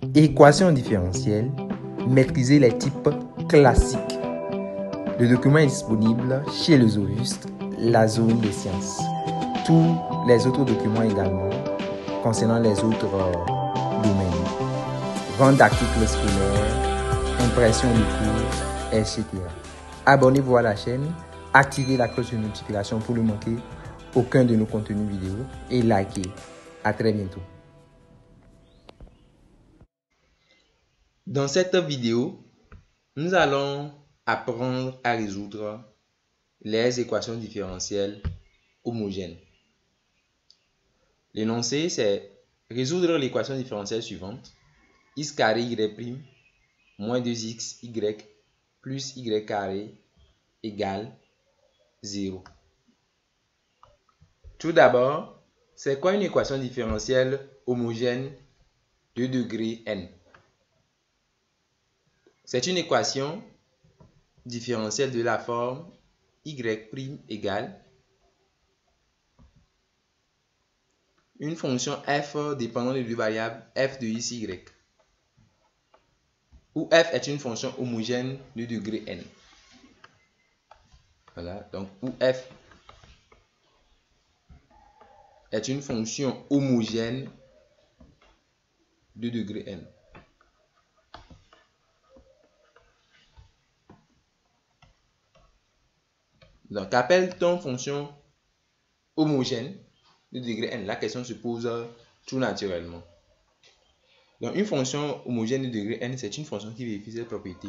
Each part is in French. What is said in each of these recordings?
Équation différentielle, maîtriser les types classiques. Le document est disponible chez le Zojuste, la zone des sciences. Tous les autres documents également concernant les autres domaines. Vente d'articles scolaires, impression de cours, etc. Abonnez-vous à la chaîne, activez la cloche de notification pour ne manquer aucun de nos contenus vidéo et likez. À très bientôt. Dans cette vidéo, nous allons apprendre à résoudre les équations différentielles homogènes. L'énoncé, c'est résoudre l'équation différentielle suivante. X carré y' moins 2xy plus y carré égale 0. Tout d'abord, c'est quoi une équation différentielle homogène de degré n? C'est une équation différentielle de la forme y' égale une fonction f dépendant de deux variables f de x, y, où f est une fonction homogène de degré n. Voilà, donc où f est une fonction homogène de degré n. Donc, qu'appelle-t-on fonction homogène de degré n? La question se pose tout naturellement. Donc, une fonction homogène de degré n, c'est une fonction qui vérifie cette propriété.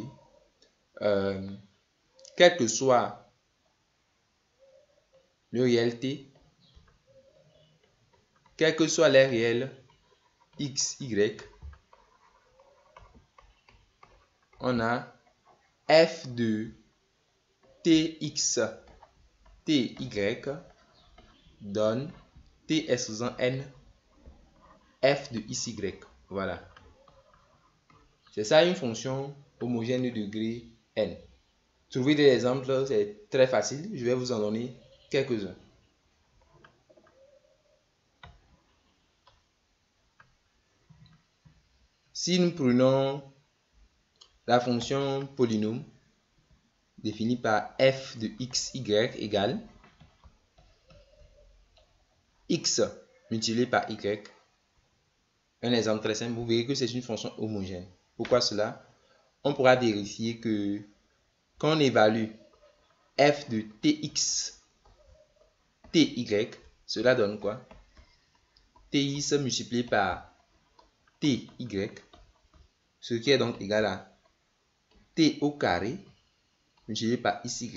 Quel que soit le réel t, quels que soient les réels x, y, on a f de tx, ty donne t exposant n, f de xy. Voilà. C'est ça une fonction homogène de degré n. Trouver des exemples, c'est très facile. Je vais vous en donner quelques-uns. Si nous prenons la fonction polynôme définie par f de xy égale x multiplié par y, un exemple très simple, vous verrez que c'est une fonction homogène. Pourquoi cela? On pourra vérifier que quand on évalue f de tx, ty, cela donne quoi? Tx multiplié par ty, ce qui est donc égal à t au carré multiplié par xy,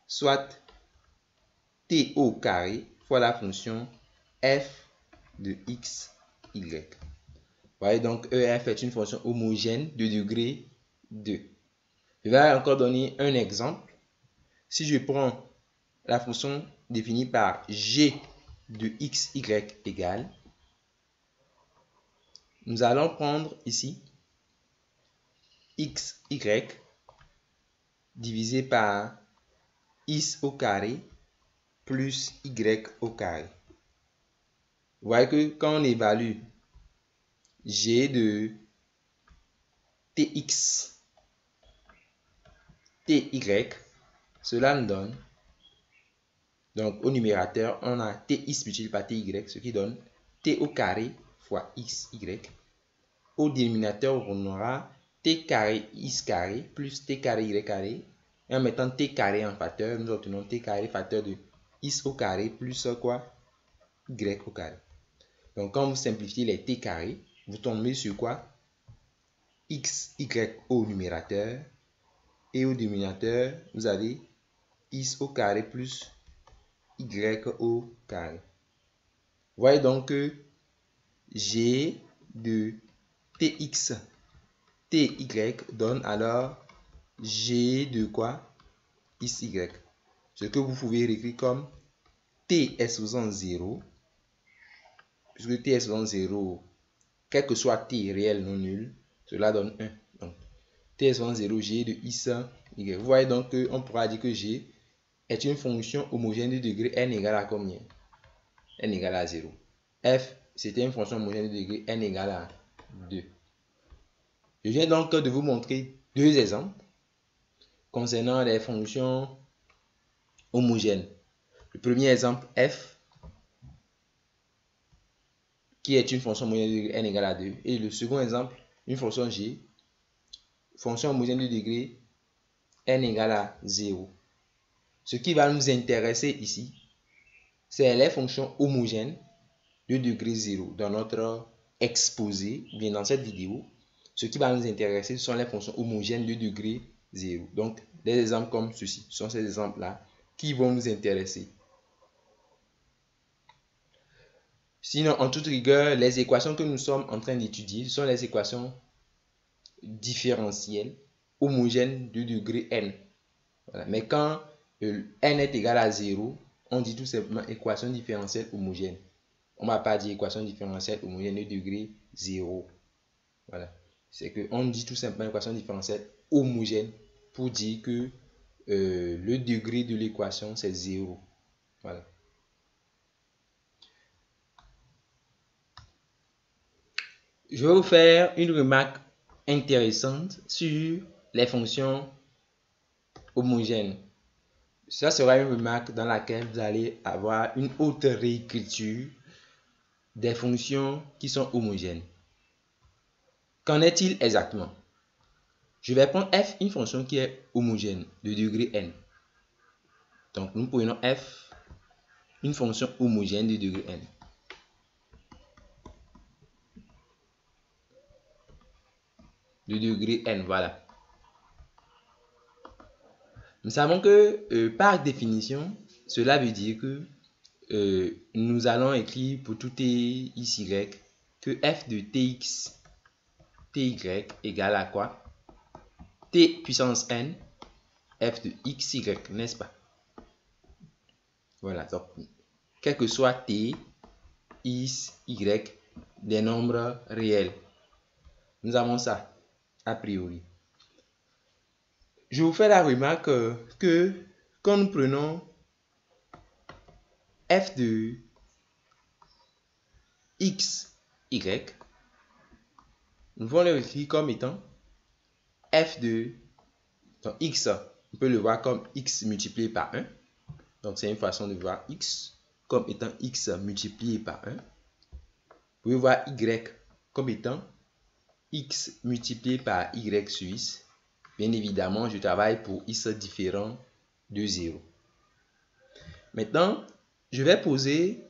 soit t au carré fois la fonction f de xy. Vous voyez donc EF est une fonction homogène de degré 2. Je vais encore donner un exemple. Si je prends la fonction définie par g de xy égale, nous allons prendre ici xy divisé par x au carré plus y au carré. Vous voyez que quand on évalue g de tx, ty, cela nous donne, donc au numérateur, on a tx multiplié par ty, ce qui donne t au carré fois xy. Au dénominateur, on aura t carré x carré plus t carré y carré. Et en mettant t carré en facteur, nous obtenons t carré facteur de x au carré plus quoi? Y au carré. Donc quand vous simplifiez les t carrés, vous tombez sur quoi? Xy au numérateur. Et au dénominateur, vous avez x au carré plus y au carré. Vous voyez donc que g de tx, ty donne alors g de quoi? Xy. Ce que vous pouvez écrire comme t exposant 0, puisque t exposant 0, quel que soit t réel non nul, cela donne 1. Donc, t exposant 0, g de xy. Vous voyez donc qu'on pourra dire que g est une fonction homogène de degré n égale à combien? N égale à 0. F, c'était une fonction homogène de degré n égale à 2. Je viens donc de vous montrer deux exemples concernant les fonctions homogènes. Le premier exemple, f, qui est une fonction homogène de degré n égale à 2. Et le second exemple, une fonction g, fonction homogène de degré n égale à 0. Ce qui va nous intéresser ici, c'est les fonctions homogènes de degré 0. Dans notre exposé, bien dans cette vidéo, ce qui va nous intéresser, ce sont les fonctions homogènes de degré 0. Donc, des exemples comme ceci, ce sont ces exemples-là qui vont nous intéresser. Sinon, en toute rigueur, les équations que nous sommes en train d'étudier, ce sont les équations différentielles homogènes de degré n. Voilà. Mais quand n est égal à 0, on dit tout simplement équation différentielle homogène. On ne va pas dire équation différentielle homogène de degré 0. Voilà. C'est qu'on dit tout simplement équation différentielle homogène pour dire que le degré de l'équation, c'est 0. Voilà. Je vais vous faire une remarque intéressante sur les fonctions homogènes. Ça sera une remarque dans laquelle vous allez avoir une autre réécriture des fonctions qui sont homogènes. Qu'en est-il exactement? Je vais prendre f, une fonction qui est homogène de degré n. Donc nous prenons f, une fonction homogène de degré n. De degré n, voilà. Nous savons que par définition, cela veut dire que nous allons écrire pour tout t, x, y, que f de tx, ty égale à quoi? T puissance n, f de x, y, n'est-ce pas? Voilà, donc, quel que soit t, x, y, des nombres réels. Nous avons ça, a priori. Je vous fais la remarque que quand nous prenons f de x, y, nous allons le écrire comme étant f de donc x, on peut le voir comme x multiplié par 1. Donc c'est une façon de voir x comme étant x multiplié par 1. Vous pouvez voir y comme étant x multiplié par y sur x. Bien évidemment, je travaille pour x différent de 0. Maintenant, je vais poser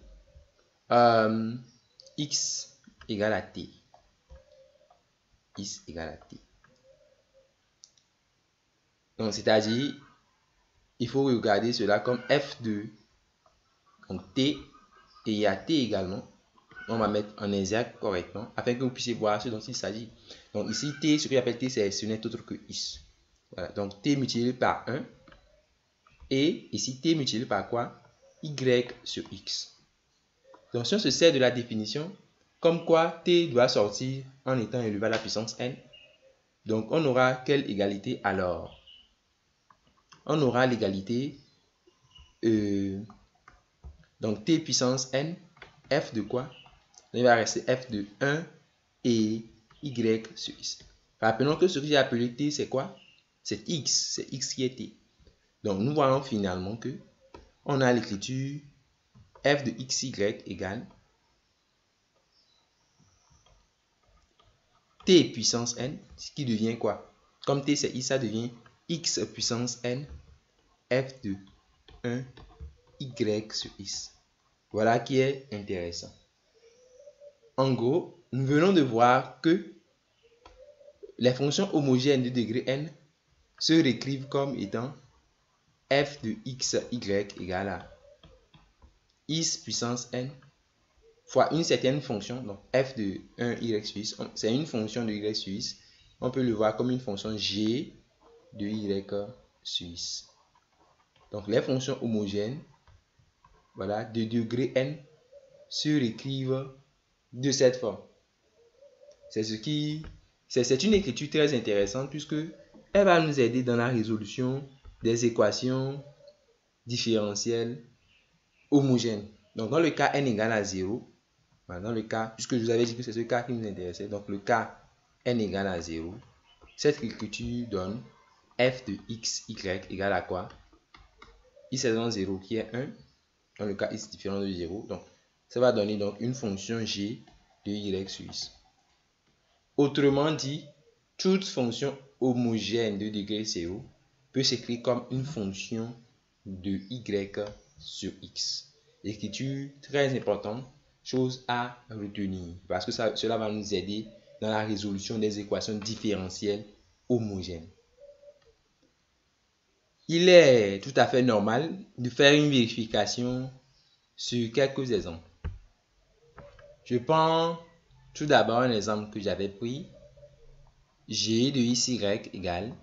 x égale à t. X égale à t. Donc, c'est-à-dire, il faut regarder cela comme f de donc t, et il y a t également. On va mettre en exact correctement afin que vous puissiez voir ce dont il s'agit. Donc ici, t, ce que j'appelle t, ce n'est autre que x. Voilà, donc t multiplié par 1. Et ici, t multiplié par quoi? Y sur x. Donc si on se sert de la définition, comme quoi t doit sortir en étant élevé à la puissance n, donc on aura quelle égalité alors? On aura l'égalité donc t puissance n, f de quoi? Il va rester f de 1 et y sur x. Rappelons que ce que j'ai appelé t, c'est quoi? C'est x, c'est x qui est t. Donc nous voyons finalement que on a l'écriture f de xy égale t puissance n, ce qui devient quoi? Comme t c'est x, ça devient x puissance n, f de 1 y sur x. Voilà qui est intéressant. En gros, nous venons de voir que les fonctions homogènes de degré n se réécrivent comme étant f de x, y égale à x puissance n fois une certaine fonction, donc f de 1 y sur x, c'est une fonction de y sur x, on peut le voir comme une fonction g de y sur x. Donc les fonctions homogènes, voilà, de degré n se réécrivent de cette forme. C'est une écriture très intéressante puisque elle va nous aider dans la résolution des équations différentielles homogènes. Donc dans le cas n égale à 0, dans le cas, puisque je vous avais dit que c'est ce cas qui nous intéressait, donc le cas n égale à 0, cette écriture donne f de x, y égale à quoi? X égale 0 qui est 1, dans le cas x différent de 0. Donc, ça va donner donc une fonction g de y sur x. Autrement dit, toute fonction homogène de degré 0 peut s'écrire comme une fonction de y sur x. Écriture très importante, chose à retenir, parce que cela va nous aider dans la résolution des équations différentielles homogènes. Il est tout à fait normal de faire une vérification sur quelques exemples. Je prends tout d'abord un exemple que j'avais pris. G de xy égale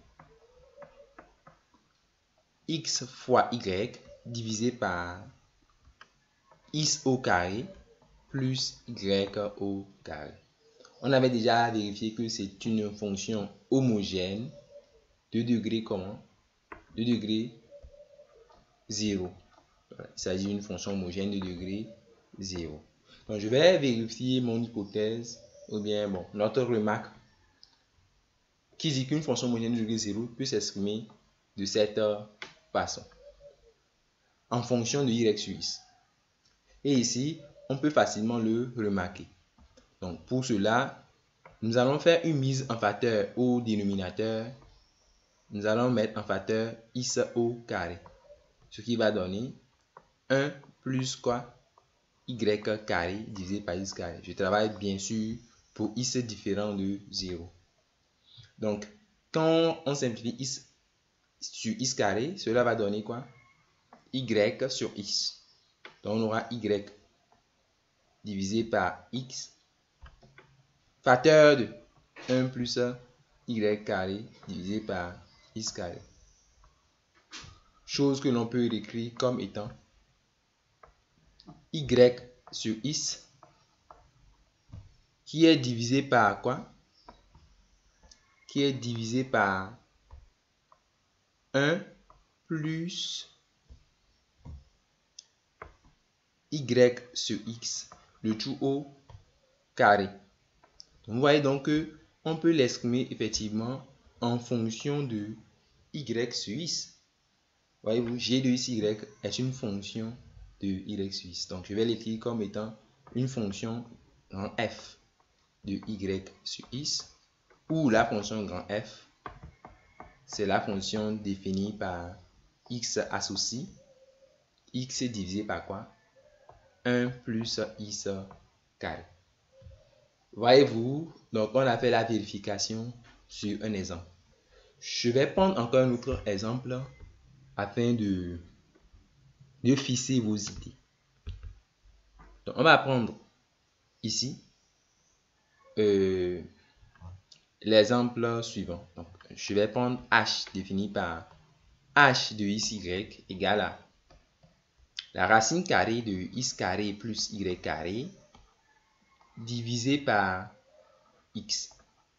x fois y divisé par x au carré plus y au carré. On avait déjà vérifié que c'est une fonction homogène de degré comment? De degré 0. Voilà, il s'agit d'une fonction homogène de degré 0. Donc, je vais vérifier mon hypothèse, ou bien notre remarque qui dit qu'une fonction homogène de degré 0 peut s'exprimer de cette façon, en fonction de y sur x. Et ici, on peut facilement le remarquer. Donc, pour cela, nous allons faire une mise en facteur au dénominateur. Nous allons mettre en facteur x au carré, ce qui va donner 1 plus quoi? Y carré divisé par x carré. Je travaille bien sûr pour x différent de 0. Donc, quand on simplifie x sur x carré, cela va donner quoi? Y sur x. Donc, on aura y divisé par x, facteur de 1 plus y carré divisé par x carré. Chose que l'on peut écrire comme étant y sur x qui est divisé par quoi? Qui est divisé par 1 plus y sur x, le tout au carré. Vous voyez donc que on peut l'exprimer effectivement en fonction de y sur x. Voyez-vous, g de xy est une fonction de y sur x. Donc, je vais l'écrire comme étant une fonction grand f de y sur x, où la fonction grand f, c'est la fonction définie par x associe x divisé par quoi? 1 plus x carré. Voyez-vous, donc on a fait la vérification sur un exemple. Je vais prendre encore un autre exemple afin de fixer vos idées. Donc on va prendre ici l'exemple suivant. Donc, je vais prendre h défini par h de xy égale à la racine carrée de x carré plus y carré divisé par x.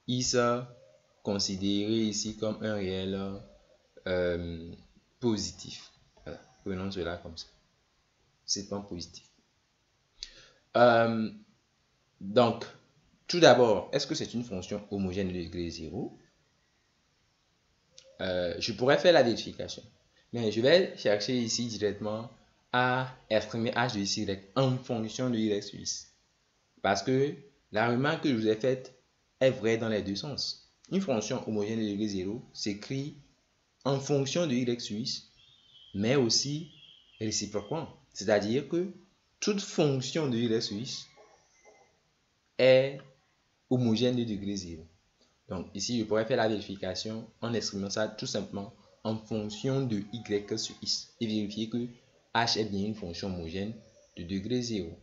X considéré ici comme un réel positif. Voilà, prenons cela comme ça. C'est un positif. Donc, tout d'abord, est-ce que c'est une fonction homogène de degré 0? Je pourrais faire la vérification. Mais je vais chercher ici directement à exprimer h de xy en fonction de y sur x. Parce que la remarque que je vous ai faite est vraie dans les deux sens. Une fonction homogène de degré 0 s'écrit en fonction de y sur x, mais aussi réciproquement. C'est-à-dire que toute fonction de y sur x est homogène de degré 0. Donc ici, je pourrais faire la vérification en exprimant ça tout simplement en fonction de y sur x et vérifier que h est bien une fonction homogène de degré 0.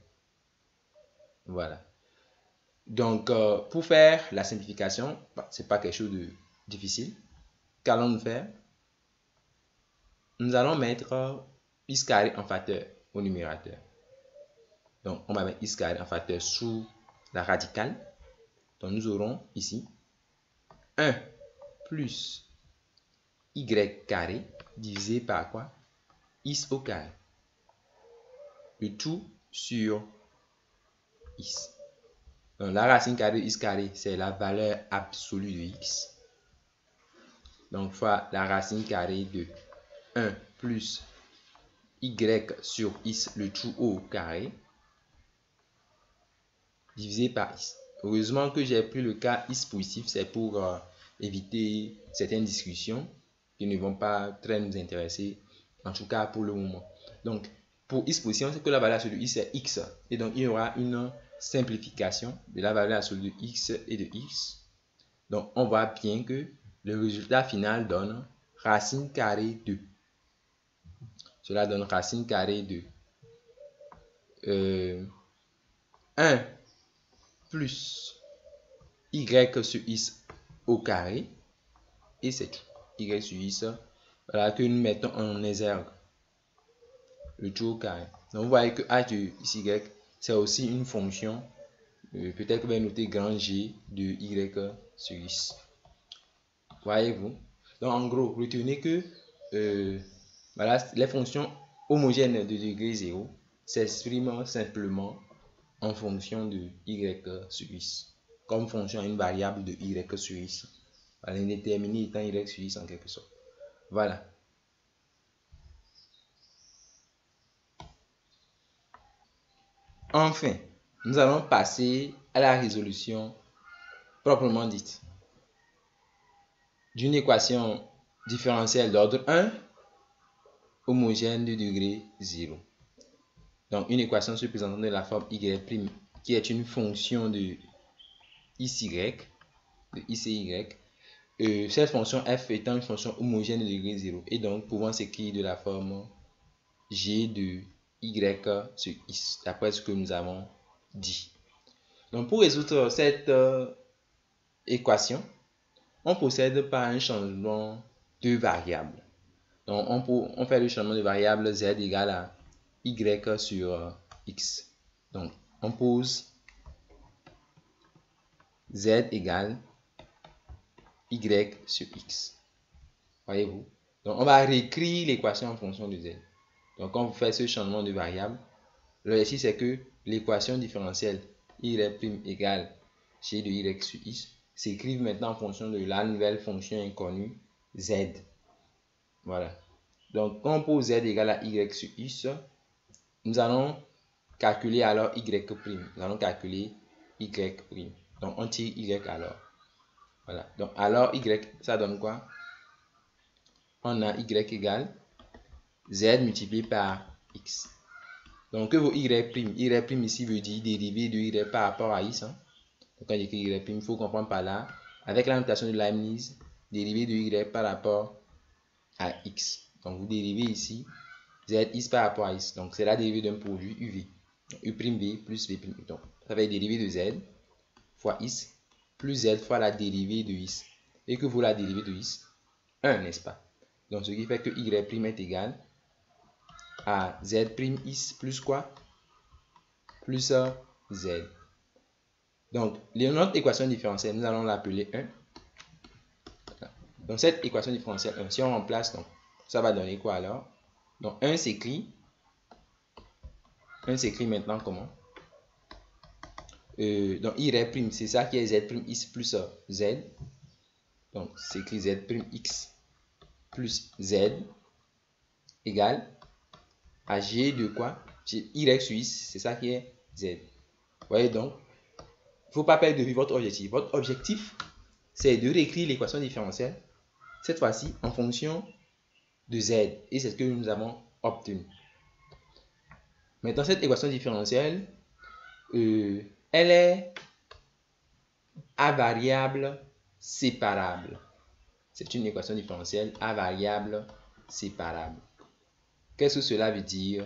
Voilà. Donc, pour faire la simplification, ce n'est pas quelque chose de difficile. Qu'allons-nous faire? Nous allons mettre x carré en facteur au numérateur. Donc, on va mettre x carré en facteur sous la radicale. Donc, nous aurons ici 1 plus y carré divisé par quoi? X au carré. Le tout sur x. Donc, la racine carrée de x carré, c'est la valeur absolue de x. Donc, fois la racine carrée de 1 plus y sur x, le tout au carré, divisé par x. Heureusement que j'ai pris le cas x positif, c'est pour éviter certaines discussions qui ne vont pas très nous intéresser, en tout cas pour le moment. Donc, pour x positif, on sait que la valeur absolue de x est x. Et donc, il y aura une simplification de la valeur absolue de x et de x. Donc, on voit bien que le résultat final donne racine carrée de. Cela donne racine carrée de 1 plus y sur x au carré. Et c'est tout. Y sur x. Voilà que nous mettons en exergue. Le tout au carré. Donc, vous voyez que h de y, c'est aussi une fonction. Peut-être que vous allez noter grand G de y sur x. Voyez-vous? Donc, en gros, retenez que voilà, les fonctions homogènes de degré 0 s'expriment simplement en fonction de y sur x, comme fonction à une variable de y sur x. L'indéterminé étant y sur x en quelque sorte. Voilà. Enfin, nous allons passer à la résolution proprement dite d'une équation différentielle d'ordre 1 homogène de degré 0. Donc, une équation se présentant de la forme y' qui est une fonction de xy, de x et y. Cette fonction f étant une fonction homogène de degré 0 et donc pouvant s'écrire de la forme g de y sur x, d'après ce que nous avons dit. Donc, pour résoudre cette équation, on procède par un changement de variable. Donc, on fait le changement de variable z égale à y sur x. Donc, on pose z égale y sur x. Voyez-vous? Donc, on va réécrire l'équation en fonction de z. Donc, quand vous faites ce changement de variable, l'exercice c'est que l'équation différentielle y' égale g de y sur x s'écrive maintenant en fonction de la nouvelle fonction inconnue z. Voilà. Donc, quand on pose z égale à y sur x, nous allons calculer alors y'. Nous allons calculer y'. Donc, on tire y alors. Voilà. Donc, alors y, ça donne quoi? On a y égale z multiplié par x. Donc, que vaut y'? Y' ici veut dire dérivé de y par rapport à x. Hein? Donc, quand j'écris y', il faut comprendre par là, avec la notation de Leibniz, dérivé de y par rapport à x. Donc, vous dérivez ici zx par rapport à x. Donc, c'est la dérivée d'un produit uv. Donc, u'b plus v'. Donc, ça va être dérivée de z fois x plus z fois la dérivée de x. Et que vaut la dérivée de x? 1, n'est-ce pas? Donc, ce qui fait que y' est égal à z'x plus quoi? Plus z. Donc, notre équation différentielle, nous allons l'appeler 1. Donc, cette équation différentielle 1, si on remplace, donc, ça va donner quoi alors? Donc, 1 s'écrit maintenant comment? Donc, y', c'est ça qui est z'x plus z. Donc, c'est écrit z'x plus z égale à g de quoi? Y sur x, c'est ça qui est z. Vous voyez donc, il ne faut pas perdre de vue votre objectif. Votre objectif, c'est de réécrire l'équation différentielle, cette fois-ci en fonction de z. Et c'est ce que nous avons obtenu. Maintenant, cette équation différentielle, elle est à variable séparable. C'est une équation différentielle à variable séparable. Qu'est-ce que cela veut dire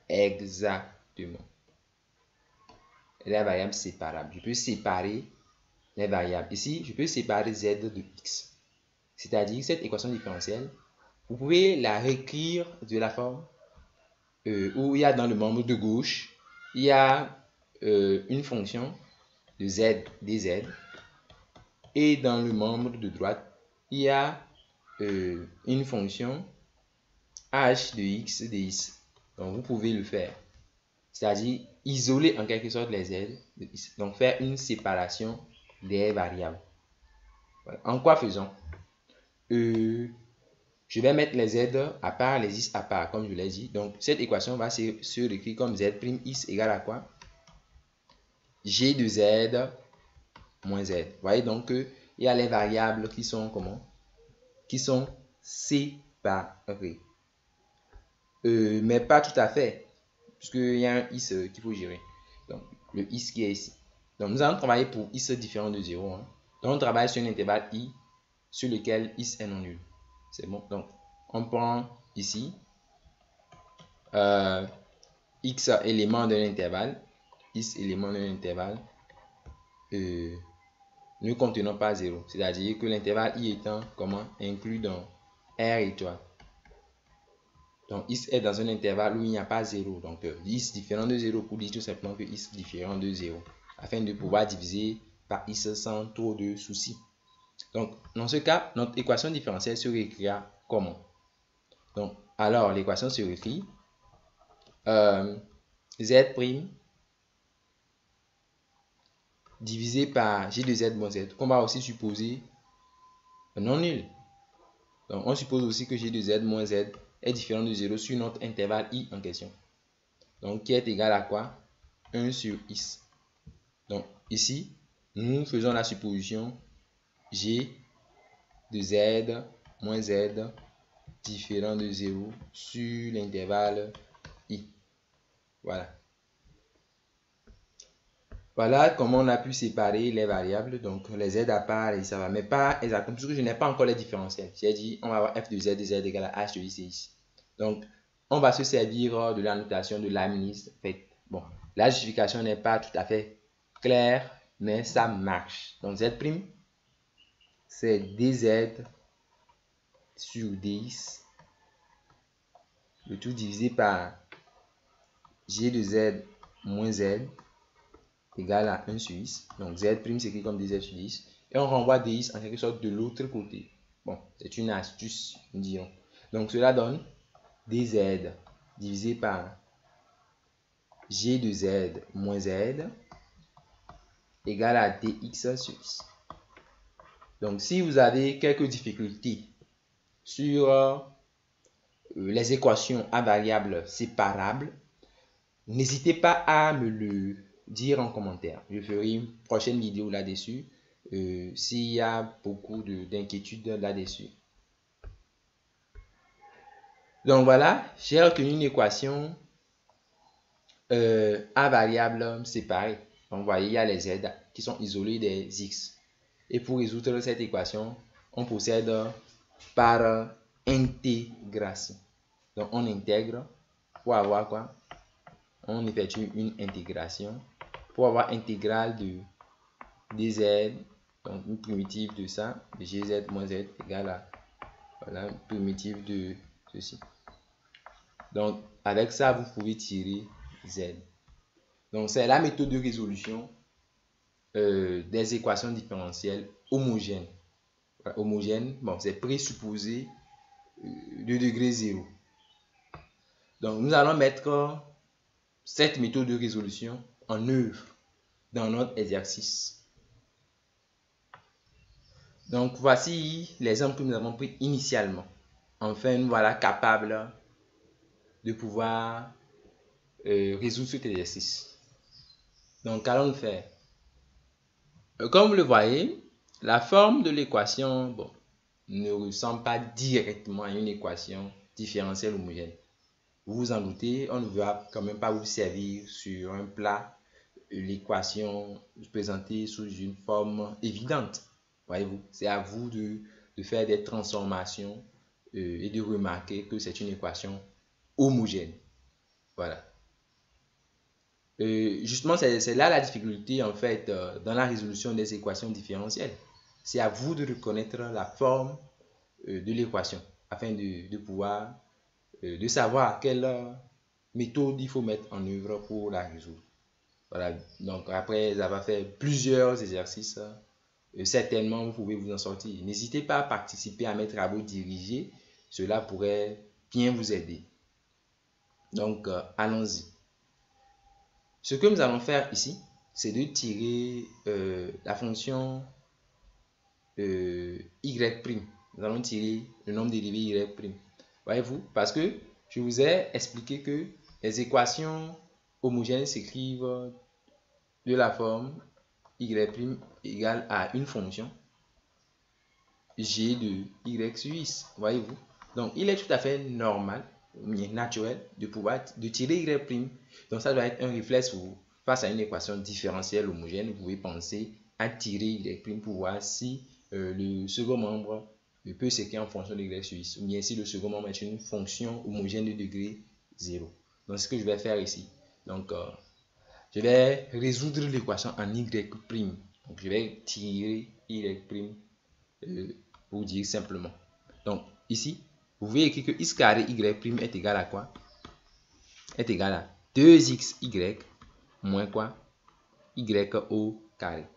exactement? Elle est à variable séparable. Je peux séparer les variables. Ici, je peux séparer z de x. C'est-à-dire cette équation différentielle, vous pouvez la réécrire de la forme où il y a dans le membre de gauche, il y a une fonction de z dz. Et dans le membre de droite, il y a une fonction h de x dx. Donc, vous pouvez le faire. c'est-à-dire isoler en quelque sorte les z de is. Donc faire une séparation des variables. Voilà. En quoi faisons? Je vais mettre les z à part, les is à part, comme je l'ai dit. Donc cette équation va se réécrire comme z' is égale à quoi? G de z moins z. Vous voyez donc qu'il y a les variables qui sont comment? Qui sont séparées. Mais pas tout à fait, puisqu'il y a un is qu'il faut gérer. Donc le is qui est ici. Donc nous allons travailler pour is différent de 0. Hein. Donc on travaille sur un intervalle i sur lequel is est non nul. C'est bon. Donc on prend ici x éléments d'un intervalle, is éléments d'un intervalle ne contenant pas 0. C'est-à-dire que l'intervalle i étant comment inclus dans R étoile. Donc is est dans un intervalle où il n'y a pas 0. Donc is différent de 0 pour dire tout simplement que is différent de 0. Afin de pouvoir diviser par is sans trop de soucis. Donc dans ce cas, notre équation différentielle se réécrira comment? Donc alors l'équation se réécrit z' divisé par g de z moins z, qu'on va aussi supposer non nul. Donc on suppose aussi que g de z moins z est différent de 0 sur notre intervalle i en question. Donc qui est égal à quoi? 1 sur is. Donc ici, nous faisons la supposition g de z moins z différent de 0 sur l'intervalle i. Voilà. Voilà comment on a pu séparer les variables, donc les z à part et ça va, mais pas exactement, puisque je n'ai pas encore les différentiels. J'ai dit, on va avoir f de z égale à h de i, c'est ici. Donc, on va se servir de la notation de Leibniz. En fait, bon, la justification n'est pas tout à fait claire, mais ça marche. Donc, z', c'est dz sur dx, le tout divisé par g de z moins z égale à 1 sur x. Donc z' s'écrit comme dz sur 10. Et on renvoie dx en quelque sorte de l'autre côté. Bon, c'est une astuce, nous dirons. Donc cela donne dz divisé par g de z moins z égale à dx sur x. Donc si vous avez quelques difficultés sur les équations à variables séparables, n'hésitez pas à me le dire en commentaire. Je ferai une prochaine vidéo là-dessus s'il y a beaucoup d'inquiétudes là-dessus. Donc voilà, j'ai retenu une équation à variables séparées. Donc vous voyez, il y a les z qui sont isolés des x. Et pour résoudre cette équation, on procède par intégration. Donc on intègre pour avoir quoi? On effectue une intégration pour avoir intégrale de dz, donc une primitive de ça, de gz moins z égale à voilà, une primitive de ceci. Donc avec ça, vous pouvez tirer z. Donc c'est la méthode de résolution des équations différentielles homogènes. Voilà, homogène, bon, c'est présupposé de degré 0. Donc nous allons mettre cette méthode de résolution en œuvre dans notre exercice. Donc voici l'exemple que nous avons pris initialement. Enfin, nous voilà capables de pouvoir résoudre cet exercice. Donc qu'allons-nous faire? Comme vous le voyez, la forme de l'équation ne ressemble pas directement à une équation différentielle homogène. Vous vous en doutez, on ne va quand même pas vous servir sur un plat l'équation présentée sous une forme évidente. Voyez-vous, c'est à vous de faire des transformations et de remarquer que c'est une équation homogène. Voilà. Justement, c'est là la difficulté en fait dans la résolution des équations différentielles. C'est à vous de reconnaître la forme de l'équation afin de pouvoir de savoir quelle méthode il faut mettre en œuvre pour la résoudre. Voilà, donc après avoir fait plusieurs exercices, certainement vous pouvez vous en sortir. N'hésitez pas à participer à mes travaux dirigés, cela pourrait bien vous aider. Donc allons-y. Ce que nous allons faire ici, c'est de tirer la fonction y'. Nous allons tirer le nombre dérivé y'. Voyez-vous? Parce que je vous ai expliqué que les équations homogènes s'écrivent de la forme y' égale à une fonction g de y sur x. Voyez-vous? Donc, il est tout à fait normal, naturel, de tirer y'. Donc, ça doit être un réflexe pour vous. Face à une équation différentielle homogène, vous pouvez penser à tirer y' pour voir si le second membre peut s'écrire en fonction de y sur x, ou bien si le second membre est une fonction homogène de degré 0. Donc, ce que je vais faire ici. Donc, je vais résoudre l'équation en y'. Donc, je vais tirer y' pour dire simplement. Donc, ici, vous voyez écrire que x carré y' est égal à quoi? Est égal à 2xy moins quoi? Y au carré.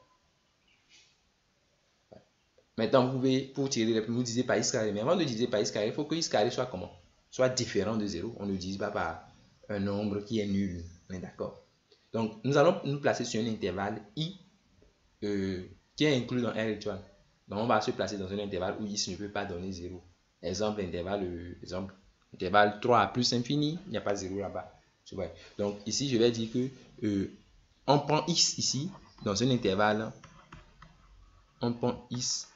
Maintenant, vous pouvez, pour tirer les primes, vous divisez par x carré. Mais avant de diviser par x carré, il faut que x carré soit comment? Soit différent de 0. On ne divise pas par un nombre qui est nul. On est d'accord? Donc, nous allons nous placer sur un intervalle i qui est inclus dans R étoile. Donc, on va se placer dans un intervalle où x ne peut pas donner 0. Exemple, intervalle 3 plus infini, il n'y a pas 0 là-bas. Donc, ici, je vais dire que on prend x ici, dans un intervalle, on prend x,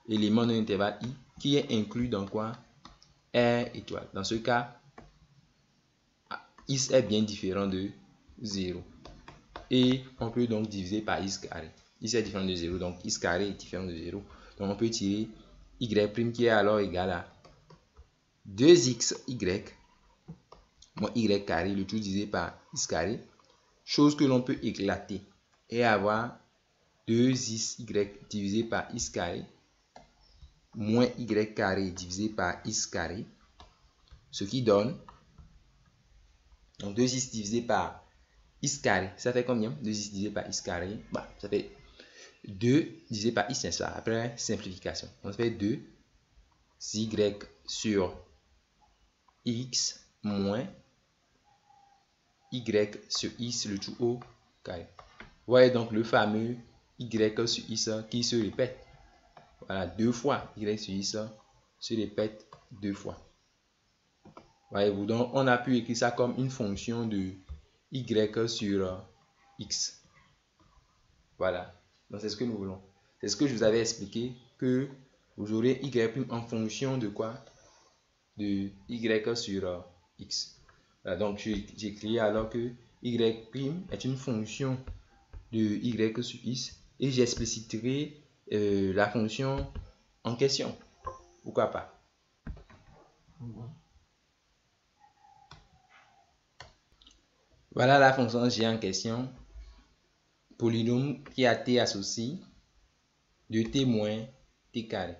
élément d'un intervalle i, qui est inclus dans quoi? R étoile. Dans ce cas, x est bien différent de 0. Et on peut donc diviser par x carré. X est différent de 0, donc x carré est différent de 0. Donc on peut tirer y' qui est alors égal à 2xy moins y carré, le tout divisé par x carré. Chose que l'on peut éclater et avoir 2xy divisé par x carré moins y carré divisé par x carré. Ce qui donne donc 2x divisé par x carré. Ça fait combien? 2x divisé par x carré. Bah, ça fait 2 divisé par x, c'est ça. Après simplification. On fait 2 y sur x moins y sur x le tout au carré. Vous voyez donc le fameux y sur x qui se répète. Voilà, 2 fois y sur x se répète 2 fois. Voyez-vous, donc on a pu écrire ça comme une fonction de y sur x. Voilà, donc c'est ce que nous voulons. C'est ce que je vous avais expliqué, que vous aurez y' en fonction de quoi? De y sur x. Voilà, donc j'écris alors que y' est une fonction de y sur x et j'expliciterai la fonction en question. Pourquoi pas? Voilà la fonction g en question. Polynôme qui a t associé de t moins t carré.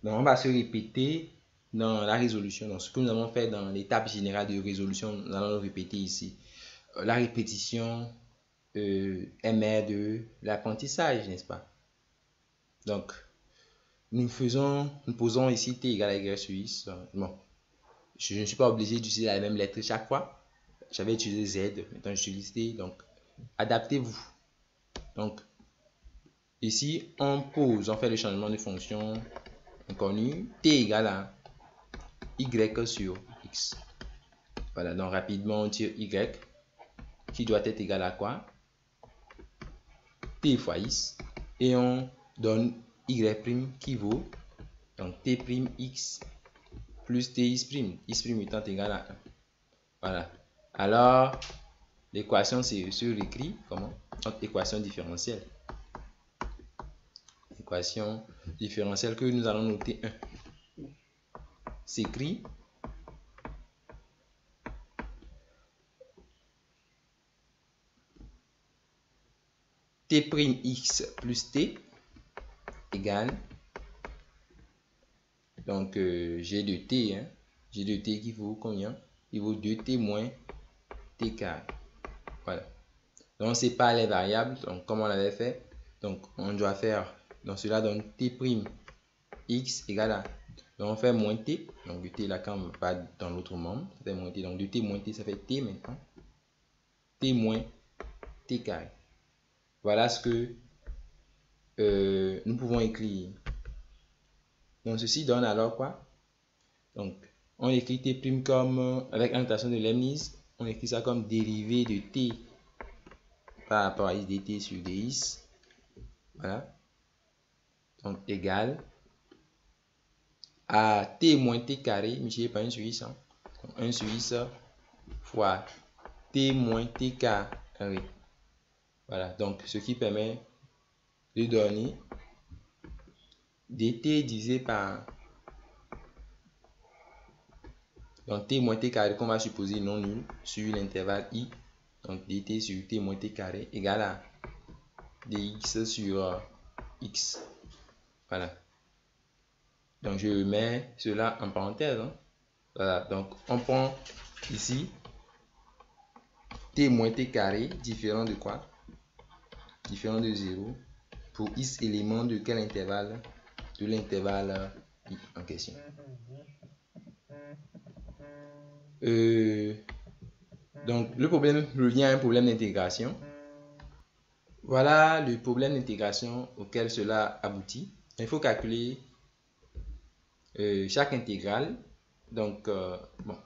Donc on va se répéter dans la résolution. Donc ce que nous avons fait dans l'étape générale de résolution, nous allons le répéter ici. La répétition est mère de l'apprentissage, n'est-ce pas? Donc nous posons ici t égale à y sur x. Bon, je ne suis pas obligé d'utiliser la même lettre chaque fois. J'avais utilisé z, maintenant j'utilise t. Donc adaptez-vous. Donc ici on fait le changement de fonction inconnue, t égale à y sur x. Voilà, donc rapidement on tire y qui doit être égal à quoi? T fois x, et on donne y' qui vaut donc t' x plus tx', x' étant égal à 1. Voilà, alors l'équation se réécrit comment? Notre équation différentielle. Équation différentielle que nous allons noter 1 s'écrit t'x plus t égale donc g de t, g de t qui vaut combien? Il vaut 2t moins t carré. Voilà, donc on sépare les variables, donc comme on l'avait fait, donc on doit faire, donc cela donne t' x égale à, donc on fait moins t, donc t là quand on va dans l'autre membre, ça fait moins t, donc 2t moins t ça fait t maintenant, t moins t carré. Voilà ce que nous pouvons écrire. Donc ceci donne alors quoi? Donc on écrit t' comme, avec la notation de Leibniz, on écrit ça comme dérivée de t par rapport à x dt sur dx. Voilà. Donc égal à t moins t carré multiplié par 1 sur x. Donc 1 sur x fois t moins t carré. Voilà. Donc ce qui permet de donner dt divisé par, donc t moins t carré qu'on va supposer non nul sur l'intervalle i. Donc dt sur t moins t carré égale à dx sur x. Voilà. Donc je mets cela en parenthèse. Hein. Voilà. Donc on prend ici t moins t carré différent de quoi? Différent de 0 pour x éléments de quel intervalle? De l'intervalle i en question. Donc le problème revient à un problème d'intégration. Voilà le problème d'intégration auquel cela aboutit. Il faut calculer chaque intégrale. Donc bon,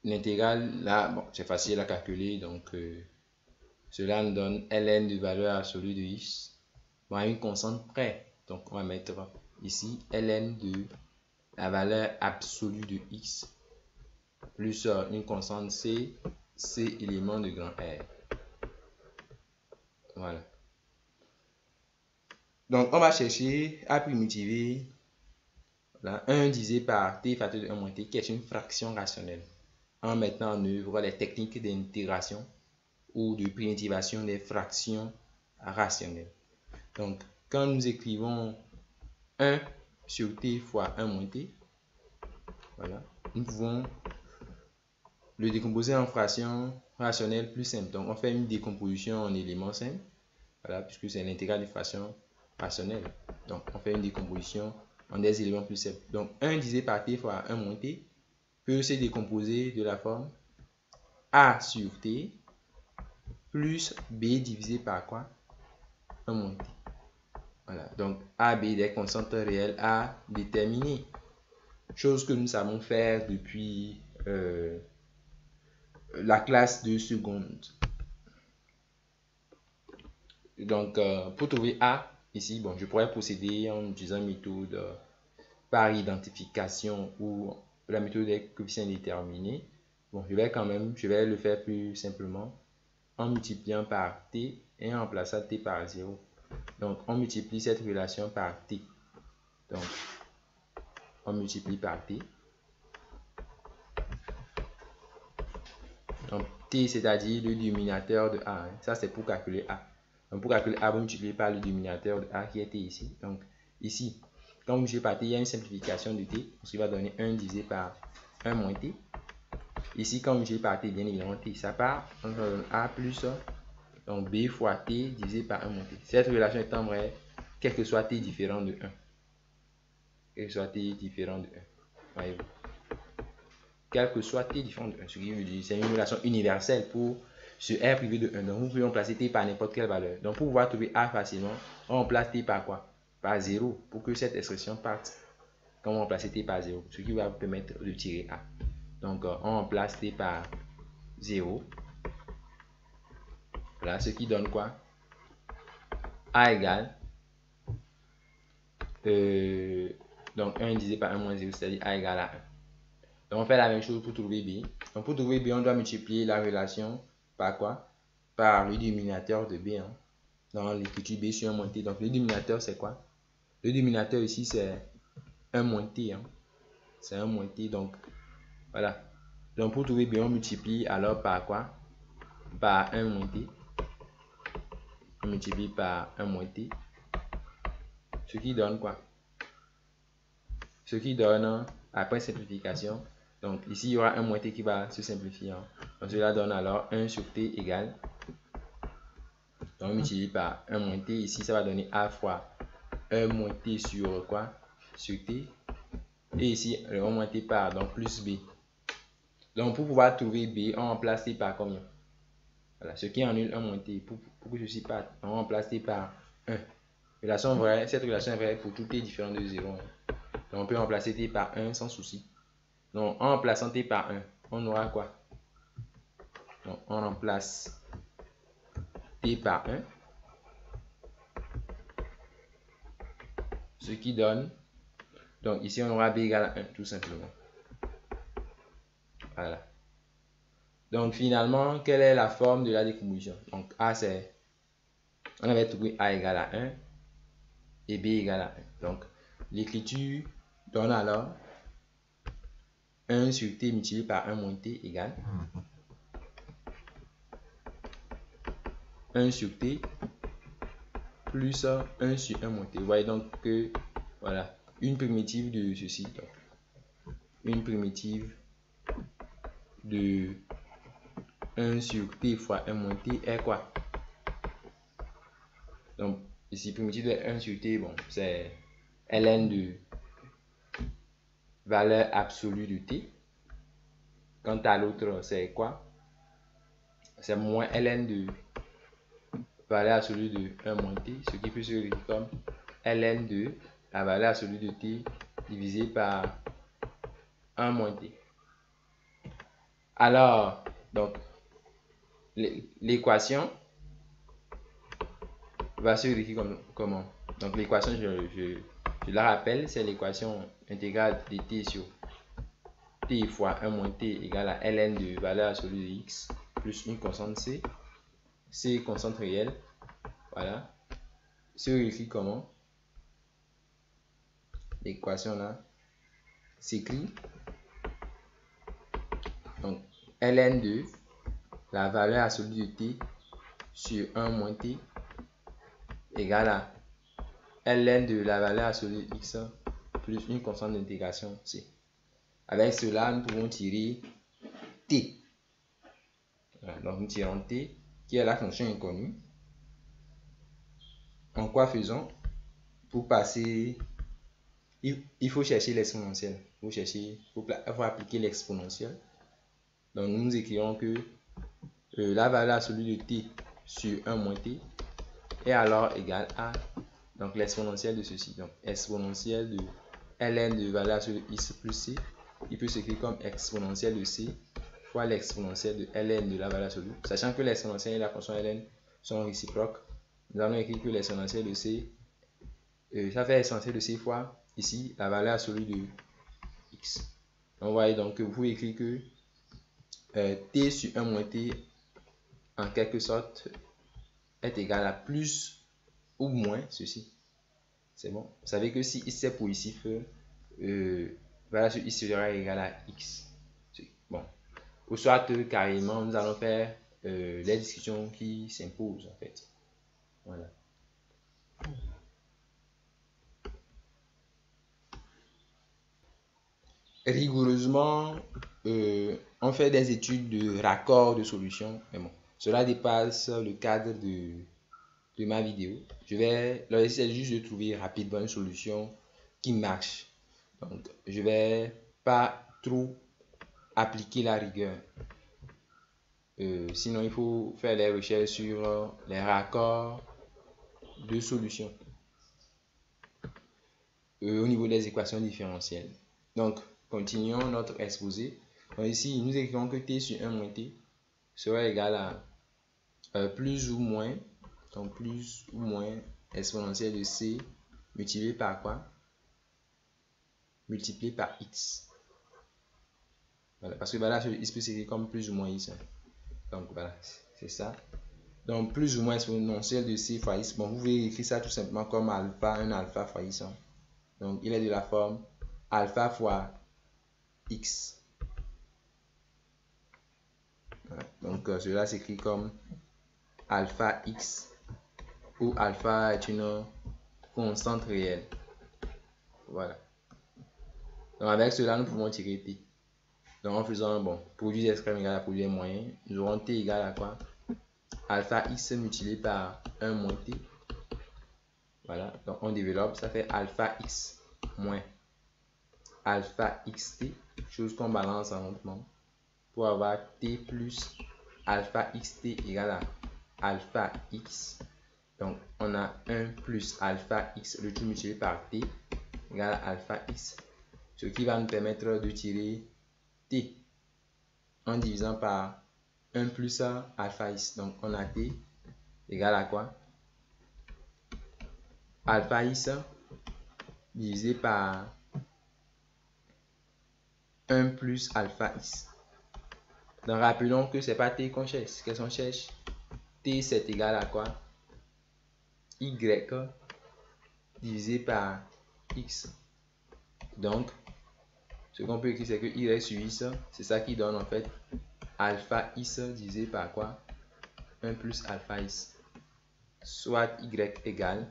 l'intégrale là, bon, c'est facile à calculer. Donc cela nous donne ln de valeur absolue de x, bon, à une constante près. Donc on va mettre ici ln de la valeur absolue de x plus une constante c élément de grand R. Voilà. Donc on va chercher a primitiver, voilà, 1 divisé par t facteur de 1 moins t qui est une fraction rationnelle, en mettant en œuvre les techniques d'intégration ou de primitivation des fractions rationnelles. Donc quand nous écrivons 1 sur t fois 1 moins t, voilà, nous pouvons le décomposer en fractions rationnelles plus simples. Donc on fait une décomposition en éléments simples, voilà, puisque c'est l'intégrale des fractions rationnelles. Donc on fait une décomposition en des éléments plus simples. Donc 1 divisé par t fois 1 moins t peut se décomposer de la forme a sur t plus b divisé par quoi? 1 moins t. Voilà, donc a, b des constantes réelles à déterminer. Chose que nous savons faire depuis la classe de seconde. Donc pour trouver a, ici, bon, je pourrais procéder en utilisant une méthode par identification ou la méthode des coefficients déterminés. Bon, je vais le faire plus simplement en multipliant par t et en remplaçant t par 0. Donc, on multiplie cette relation par t. Donc, on multiplie par t. Donc, t, c'est-à-dire le dénominateur de a. Hein. Ça, c'est pour calculer a. Donc, pour calculer a, vous multipliez par le dénominateur de a qui est t ici. Donc, ici, quand vous multipliez par t, il y a une simplification de t, ce qui va donner 1 divisé par 1 moins t. Ici, quand vous multipliez par t, bien évidemment, t, ça part. On donne a plus, donc b fois t divisé par 1 moins t. Cette relation étant vraie, quel que soit t différent de 1. Quel que soit t différent de 1. Voyez-vous. Quel que soit t différent de 1. Ce qui veut dire, c'est une relation universelle pour ce R privé de 1. Donc, vous pouvez remplacer t par n'importe quelle valeur. Donc, pour pouvoir trouver A facilement, on remplace t par quoi? Par 0 pour que cette expression parte. Quand on remplace t par 0, ce qui va vous permettre de tirer A. Donc, on remplace t par 0. Voilà, ce qui donne quoi? A égale donc 1 divisé par 1 moins 0, c'est-à-dire A égale à 1. Donc on fait la même chose pour trouver B. Donc pour trouver B, on doit multiplier la relation par quoi? Par le dénominateur de B. Hein. Dans l'écriture B sur 1 moins T. Donc le dénominateur c'est quoi? Le dénominateur ici c'est 1 moins T. Hein. C'est 1 moins T. Donc voilà. Donc pour trouver B, on multiplie alors par quoi? Par 1 moins T. On multiplie par 1 moins T. Ce qui donne quoi? Ce qui donne, après simplification, donc ici il y aura 1 moins t qui va se simplifier. Hein. Donc cela donne alors 1 sur t égale. Donc on multiplie par 1 moins t. Ici ça va donner a fois 1 moins t sur quoi? Sur t. Et ici le 1 moins t par donc plus b. Donc pour pouvoir trouver b, on remplace t par combien? Voilà, ce qui annule 1 moins t. Pour que ceci parte, on remplace t par 1. Relation vraie, cette relation est vraie pour tout t différent de 0. Donc on peut remplacer t par 1 sans souci. Donc en remplaçant t par 1, on aura quoi? Donc on remplace t par 1. Ce qui donne, donc ici on aura b égale à 1 tout simplement. Voilà. Donc finalement, quelle est la forme de la décomposition? Donc A c'est, on avait trouvé A égale à 1 et B égale à 1. Donc l'écriture donne alors 1 sur t multiplié par 1 moins t égale 1 sur t plus 1 sur 1 moins t. Vous voyez donc que voilà, une primitive de ceci, donc une primitive de 1 sur t fois 1 moins t est quoi? Donc ici primitive de 1 sur t, bon, c'est ln de valeur absolue de t. Quant à l'autre, c'est quoi? C'est moins ln de valeur absolue de 1 moins t, ce qui peut se réécrire comme ln de la valeur absolue de t divisé par 1 moins t. Alors, donc, l'équation va se réécrire comme comment? Donc, l'équation, je la rappelle, c'est l'équation intégrale de t sur t fois 1 moins t égale à ln de valeur absolue de x plus une constante c. C constante réelle. Voilà. Se réécrit comment? L'équation là s'écrit donc ln de la valeur absolue de t sur 1 moins t égale à ln de la valeur absolue de x plus une constante d'intégration c. Avec cela, nous pouvons tirer t. Voilà, donc nous tirons t qui est la fonction inconnue. En quoi faisons? Pour passer, il faut chercher l'exponentielle. Il faut appliquer l'exponentielle. Donc nous écrivons que la valeur absolue de t sur 1 moins t est alors égale à donc l'exponentielle de ceci. Donc exponentielle de ln de valeur absolue de x plus c, il peut s'écrire comme exponentielle de c fois l'exponentielle de ln de la valeur absolue. Sachant que l'exponentielle et la fonction ln sont réciproques, nous allons écrire que l'exponentielle de c, ça fait l'exponentielle de c fois ici la valeur absolue de x. On voit donc que vous pouvez écrire que t sur 1 moins t en quelque sorte est égal à plus ou moins ceci. C'est bon. Vous savez que si x est positif, valeur sur x sera égal à x. Bon. Ou soit carrément, nous allons faire les discussions qui s'imposent en fait. Voilà. Rigoureusement, on fait des études de raccord de solutions, mais bon, cela dépasse le cadre de ma vidéo. Je vais leur essayer juste de trouver rapidement une solution qui marche. Donc, je vais pas trop appliquer la rigueur. Sinon, il faut faire des recherches sur les raccords de solutions au niveau des équations différentielles. Donc, continuons notre exposé. Donc, ici, nous écrivons que t sur 1 moins t sera égal à plus ou moins, donc plus ou moins exponentielle de c multiplié par quoi? Multiplié par x. Voilà, parce que voilà, x peut s'écrire comme plus ou moins x. Donc voilà, c'est ça. Donc plus ou moins exponentielle de c fois x. Bon, vous pouvez écrire ça tout simplement comme alpha, un alpha fois x. Donc il est de la forme alpha fois x. Voilà. Donc cela s'écrit comme alpha x, où alpha est une constante réelle. Voilà. Donc avec cela, nous pouvons tirer t. Donc en faisant bon, produit extrême égal à produit moyen, nous aurons t égal à quoi? Alpha x multiplié par 1 moins t. Voilà, donc on développe, ça fait alpha x moins alpha xt, chose qu'on balance en rendement pour avoir t plus alpha xt égale à alpha x. Donc, on a 1 plus alpha x, le tout multiplié par t, égale à alpha x. Ce qui va nous permettre de tirer t en divisant par 1 plus alpha x. Donc, on a t égale à quoi? Alpha x divisé par 1 plus alpha x. Donc, rappelons que ce n'est pas t qu'on cherche. Qu'est-ce qu'on cherche? T, c'est égal à quoi? Y divisé par x. Donc, ce qu'on peut écrire, c'est que y sur x, c'est ça qui donne en fait alpha x divisé par quoi? 1 plus alpha x. Soit y égale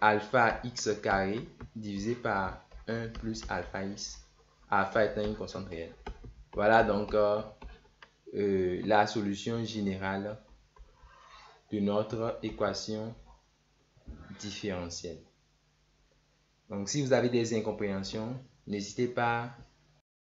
alpha x carré divisé par 1 plus alpha x. Alpha étant une constante réelle. Voilà donc la solution générale de notre équation différentielle. Donc, si vous avez des incompréhensions, n'hésitez pas